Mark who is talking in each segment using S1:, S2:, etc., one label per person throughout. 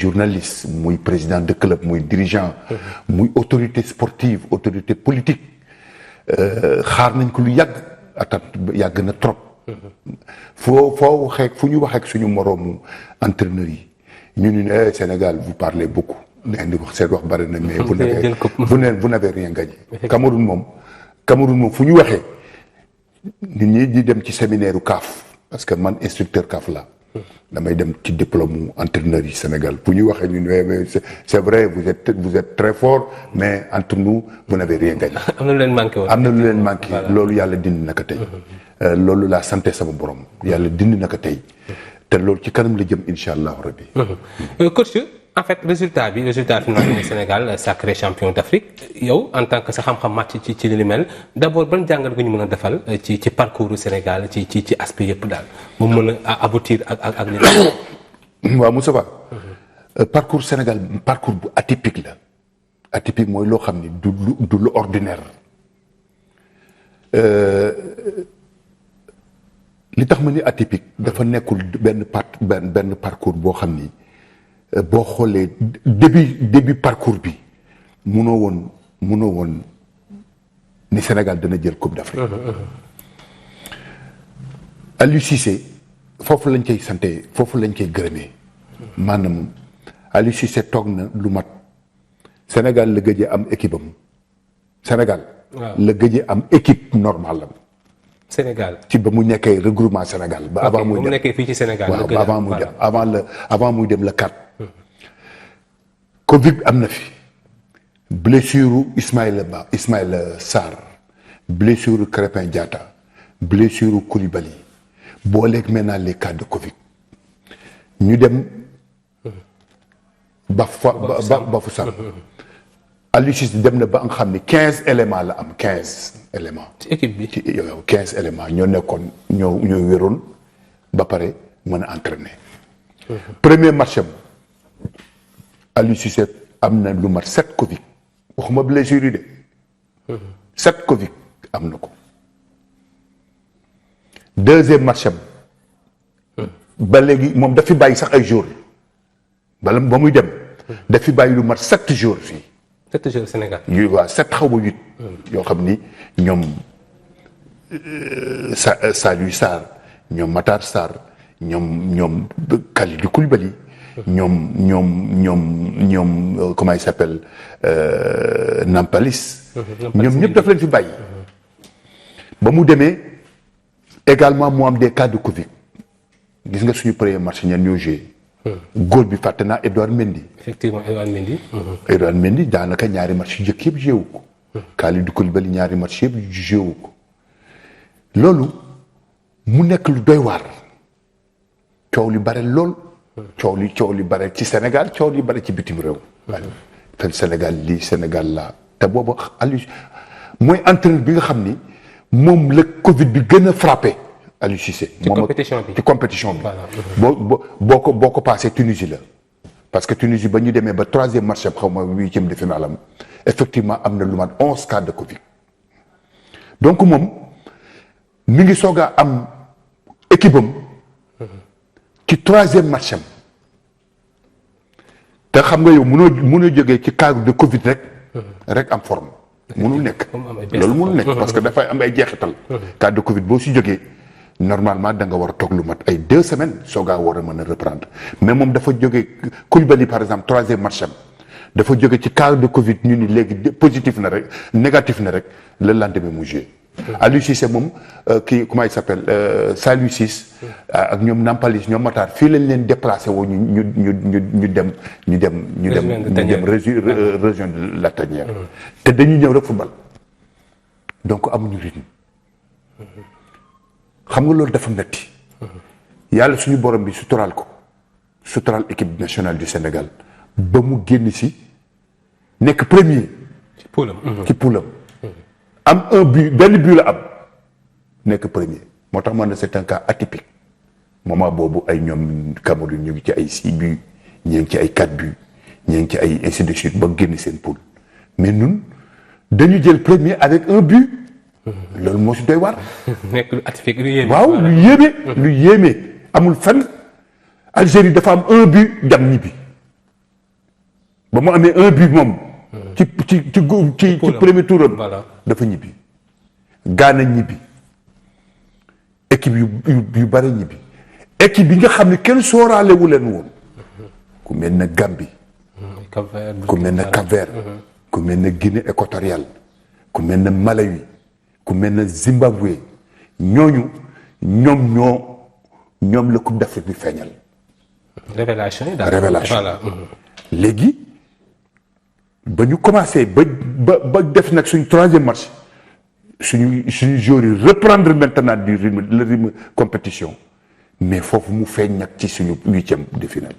S1: journaliste muy président de club muy dirigeant muy autorité sportive autorité politique xaar nañ ko lu yàgg na trop foo waxee fu ñu waxee ak suñu moroomu entraîneurs yi ñu ne Sénégal vous parlez beaucoup ngeen di wax seen wax bari na mais vous n'avez rien gagné Cameroun moom fu ñu waxee nit ñi di dem ci séminaire u CAF parce que man instructeur CAF la damay dem ci diplôme entraîneur yi Sénégal fu ñu waxee ñu ne c'est vrai vous êtes très fort mais entre nous vous n'avez rien gagné.
S2: am na lu leen manqué
S1: loolu yàlla dindi na ko tey. loolu laa santé sama borom yàlla dindi na ko tey te loolu ci kanam la jëm incha allahu rabbi.
S2: coach en fait résultat final du Sénégal sacré champion d'Afrique yow en tant que sa xam-xam màcc ci li mel d'abord ban jàngat nga ñu mën a defal ci parcours du Sénégal ci aspect yëpp daal mu mën a aboutir ak li.
S1: waaw Moussa Ba. parcours Sénégal parcours bu atypique la atypique mooy loo xam ni du lu ordinaire. li tax ma ni atypique dafa nekkul benn parcours boo xam ni boo xoolee début parcours bi munoo woon ni Sénégal dana jël Coupe d'Afrique. Aliou Cissé foofu lañ koy santé foofu lañ koy gërëmee maanaam Aliou Cissé toog na lu mat Sénégal la gëjee am équipe am Sénégal. la gëjee am équipe normale am.
S2: Sénégal
S1: ci ba mu nekkee regroupement Sénégal. ba avant muy dem
S2: ba mu nekkee fii ci Sénégal.
S1: waaw ba avant muy dem avant muy dem la 4. Covid am na fi blessure Ismaïla Sarr blessure Crépin Diatta blessure Koulibaly booleeg maintenant les cas de Covid ñu dem Bafou Sam Aliou Cissé dem na ba nga xam ni 15 éléments la am 15 éléments.
S2: ci équipe bi
S1: ci 15 éléments ñoo nekkoon ñoo wéroon ba pare mën a entraîner. premier match am Aliou Cissé am na lu mat 7 Covid waxuma blessure yi de. 7 Covid am na ko. deuxième match am ba léegi moom daf fi bàyyi sax ay jours ba muy dem. daf fi bàyyi lu mat 7 jours fii.
S2: 7 jours Sénégal.
S1: waaw 7 xaw ma 8. yoo xam ni ñoom Saliou Sarr ñoom Matar Sarr ñoom Kalidou Koulibaly. ñoom comment il s'appelle Nampalis. ñoom ñëpp daf leen fi bàyyi. ba mu demee également mu am des cas de Covid gis nga suñu premier match ñan ñoo joué. góol bi fàtte naa Edouard Mendy.
S2: effectivement
S1: Edouard Mendy daanaka ñaari match yu njëkk yëpp joué wu ko. Kalidou Koulibaly ñaari match yëpp joué wu ko. loolu mu nekk lu doy waar coow li bare lool. coow li bare ci Sénégal coow li bare ci bitim réew. te Sénégal lii Sénégal laa te boobu Aliou mooy entraîneur bi nga xam ni moom la Covid bi gën a frappé Aliou Cissé.
S2: ci compétition bi
S1: ci compétition bi. boo ko passé Tunisie la. parce que Tunisie ba ñu demee ba troisième match am xaw ma huitième de finale am effectivement am na lu mat 11 cas de Covid. donc moom mi ngi soog a am équipe am ci troisième match am te xam nga yow mënoo jógee ci cadre de Covid rek am forme. mënul nekk loolu mënul nekk parce que dafay am ay jeexital. cadre de Covid boo si jógee normalement da nga war a toog lu mat ay 2 semaines soogaa war a mën a reprendre mais moom dafa jógee Koulibaly par exemple troisième match am dafa jóge ci cadre de Covid ñu ni léegi positif na rek négatif na rek le lendemain mu joué. Aliou Cissé moom kii comment il s'appelle Saliou Ciss ak ñoom Nampalis ñoom Matar fii lañ leen déplacé woo ñu dem région de la Tanière te dañuy ñëw rek football donc amuñu rythme xam nga loolu dafa metti yàlla suñu borom bi suturaal équipe nationale du Sénégal ba mu génn si nekk premier ci poulam am benn but la am nekk premier moo tax man na c'est un cas atypique moment boobu ay ñoom Cameroun ñu ngi ci ay 6 buts ñii ngi ci ay 4 buts ñii ngi ci ay ainsi de suite ba génn seen poule mais ñun dañu jël premier avec un but loolu moo si doy waar.
S2: nekk lu atypique lu yéeme.
S1: waaw lu yéeme amul fenn Algérie dafa am un but dem ñibbi ba mu amee 1 but moom. ci premier tour am.
S2: voilà
S1: dafa ñibbi. Ghana ñibbi. équipe yu bari ñibbi. équipe bi nga xam ne kenn sooraale wu leen woon. ku mel ne Gambie. ku mel ne Cap-Vert. ku mel ne Guinée équatoriale. ku mel ne Malawi. ku mel ne Zimbabwe. ñoom la Coupe d'Afrique bi feeñal.
S2: révélation yi daal
S1: révélation
S2: voilà.
S1: léegi ba ñu commencé ba def nag suñ 3e match suñu joueurs yi reprendre maintenant le rythme compétition mais foofu mu feeñ nag ci suñu 8e de finale.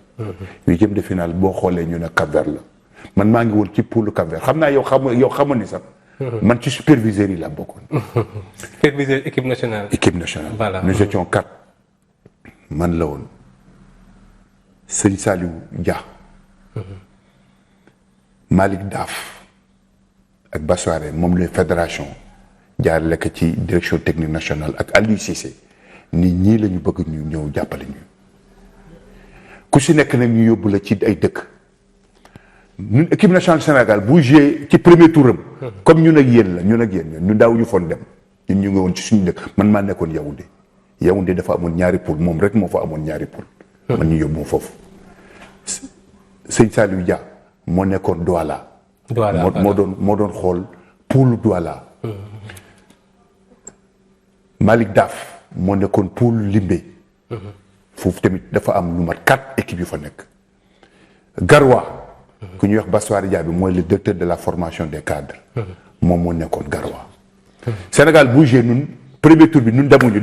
S1: 8e de finale boo xoolee ñu ne Cap-Vert la man maa ngi woon ci poule Cap-Vert xam naa yow xamoon ni sax. man ci superviseurs yi laa bokkoon.
S2: superviseur équipe nationale.
S1: équipe nationale.
S2: voilà
S1: nous étions 4. man la woon sëñ Saliou Dia. Malick Daaf ak Bassoare moom la fédération jaarale ko ci direction technique nationale ak Aliou Cissé nit ñii la ñu bëgg ñu ñëw jàppale ñu ku si nekk nag ñu yóbbu la ci ay dëkk ñun équipe nationale Sénégal bu joué ci premier touram comme ñun ak yéen ñun daawuñu foon dem ñun ñu ngi woon ci suñu dëkk man maa nekkoon Yaoundé dafa amoon ñaari poule moom rek moo fa amoon ñaari poule man ñu yóbbu ma foofu sëñ Saliou Dia moo nekkoon Douala. moo doon xool poule Douala. Malick Daaf moo nekkoon poule Limbé. foofu tamit dafa am lu mat 4 équipes yu fa nekk. Garoua. ku ñuy wax Bassoari Dia bi mooy le directeur de la formation des cadres. moom moo nekkoon Garoua. Sénégal bu joué ñun premier tour bi ñun demuñu